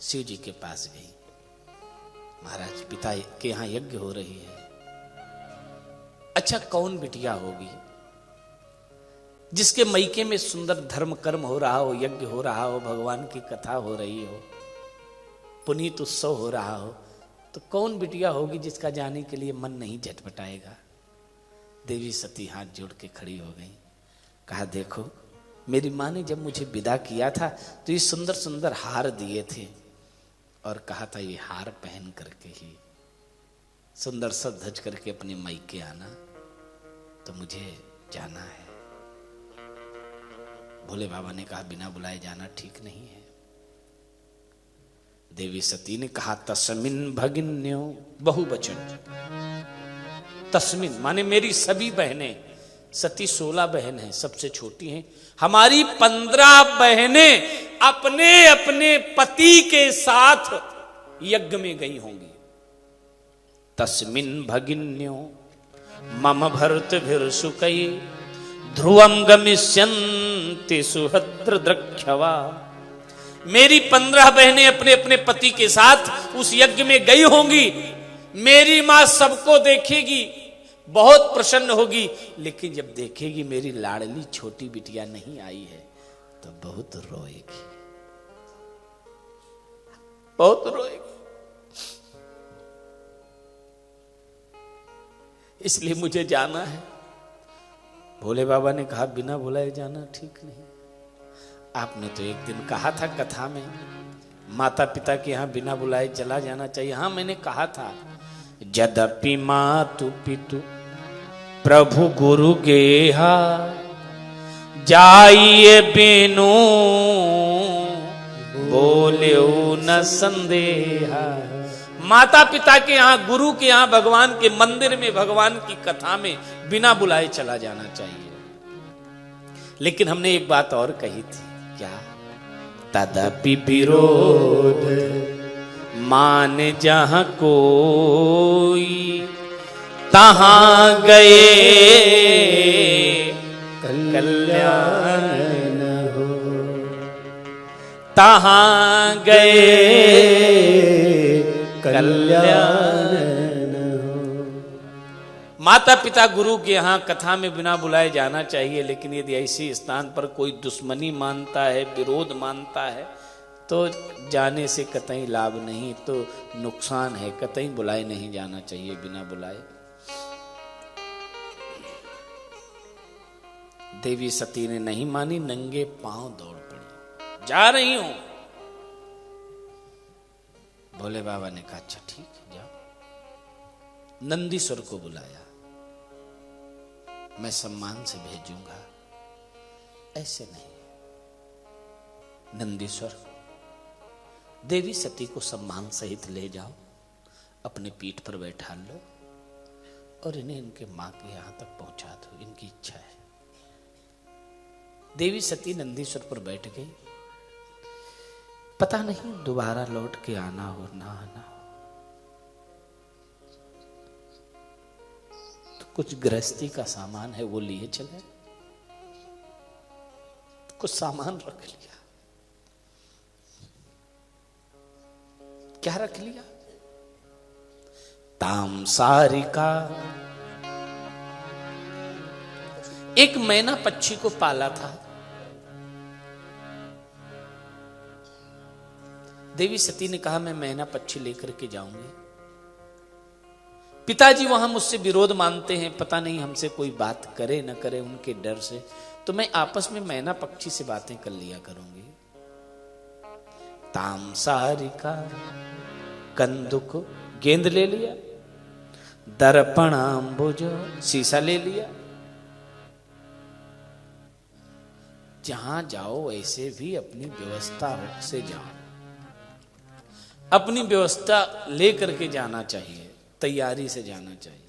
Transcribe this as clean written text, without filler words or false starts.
शिव जी के पास गई। महाराज पिता के यहां यज्ञ हो रही है। अच्छा कौन बिटिया होगी जिसके मैके में सुंदर धर्म कर्म हो रहा हो, यज्ञ हो रहा हो, भगवान की कथा हो रही हो, पुनीत उत्सव हो रहा हो, तो कौन बिटिया होगी जिसका जाने के लिए मन नहीं झटपटाएगा। देवी सती हाथ जोड़ के खड़ी हो गई। कहा देखो मेरी माँ ने जब मुझे विदा किया था तो ये सुंदर सुंदर हार दिए थे और कहा था ये हार पहन करके ही सुंदर सज धज करके अपने मायके आना, तो मुझे जाना है। भोले बाबा ने कहा बिना बुलाए जाना ठीक नहीं है। देवी सती ने कहा तस्मिन भगिन्यो, बहुवचन, तस्मिन माने मेरी सभी बहनें, सती 16 बहन हैं, सबसे छोटी हैं, हमारी 15 बहनें अपने अपने पति के साथ यज्ञ में गई होंगी। तस्मिन भगिन्यो मम भर्तभिर सुकई ध्रुवम गमिष्यन्ति सुहद्र द्रक्षवा। मेरी 15 बहनें अपने अपने पति के साथ उस यज्ञ में गई होंगी। मेरी मां सबको देखेगी, बहुत प्रसन्न होगी, लेकिन जब देखेगी मेरी लाडली छोटी बिटिया नहीं आई है तो बहुत रोएगी, बहुत रोएगी। इसलिए मुझे जाना है। भोले बाबा ने कहा बिना बुलाए जाना ठीक नहीं। आपने तो एक दिन कहा था कथा में माता पिता के यहां बिना बुलाए चला जाना चाहिए। हाँ मैंने कहा था यद्यपि मातु पितु प्रभु गुरु गेहा जाइए बिनु बोले न संदेहा। माता पिता के यहाँ, गुरु के यहाँ, भगवान के मंदिर में, भगवान की कथा में बिना बुलाए चला जाना चाहिए। लेकिन हमने एक बात और कही थी, क्या? तदपि विरोध मान जहां कोई तहां गए कल्याण न हो, तहां गए कल्याण न हो। माता पिता गुरु के यहाँ कथा में बिना बुलाए जाना चाहिए, लेकिन यदि ऐसी स्थान पर कोई दुश्मनी मानता है, विरोध मानता है, तो जाने से कतई लाभ नहीं, तो नुकसान है। कतई बुलाए नहीं जाना चाहिए बिना बुलाए। देवी सती ने नहीं मानी, नंगे पांव दौड़ पड़ी, जा रही हूं। भोले बाबा ने कहा अच्छा ठीक है जाओ। नंदीश्वर को बुलाया, मैं सम्मान से भेजूंगा, ऐसे नहीं। नंदीश्वर देवी सती को सम्मान सहित ले जाओ, अपने पीठ पर बैठा लो और इन्हें इनके मां के यहां तक पहुंचा दो, इनकी इच्छा है। देवी सती नंदीश्वर पर बैठ गई। पता नहीं दोबारा लौट के आना हो ना आना हो, तो कुछ गृहस्थी का सामान है वो लिए चले, कुछ सामान रख लिया। क्या रख लिया? तामसारिका, एक मैना पक्षी को पाला था। देवी सती ने कहा मैं मैना पक्षी लेकर के जाऊंगी। पिताजी वहां मुझसे विरोध मानते हैं, पता नहीं हमसे कोई बात करे न करे उनके डर से, तो मैं आपस में मैना पक्षी से बातें कर लिया करूंगी। तामसारिका, कंदुक गेंद ले लिया, दर्पणाम्बुज शीशा ले लिया। जहां जाओ ऐसे भी अपनी व्यवस्था से जाओ, अपनी व्यवस्था लेकर के जाना चाहिए, तैयारी से जाना चाहिए।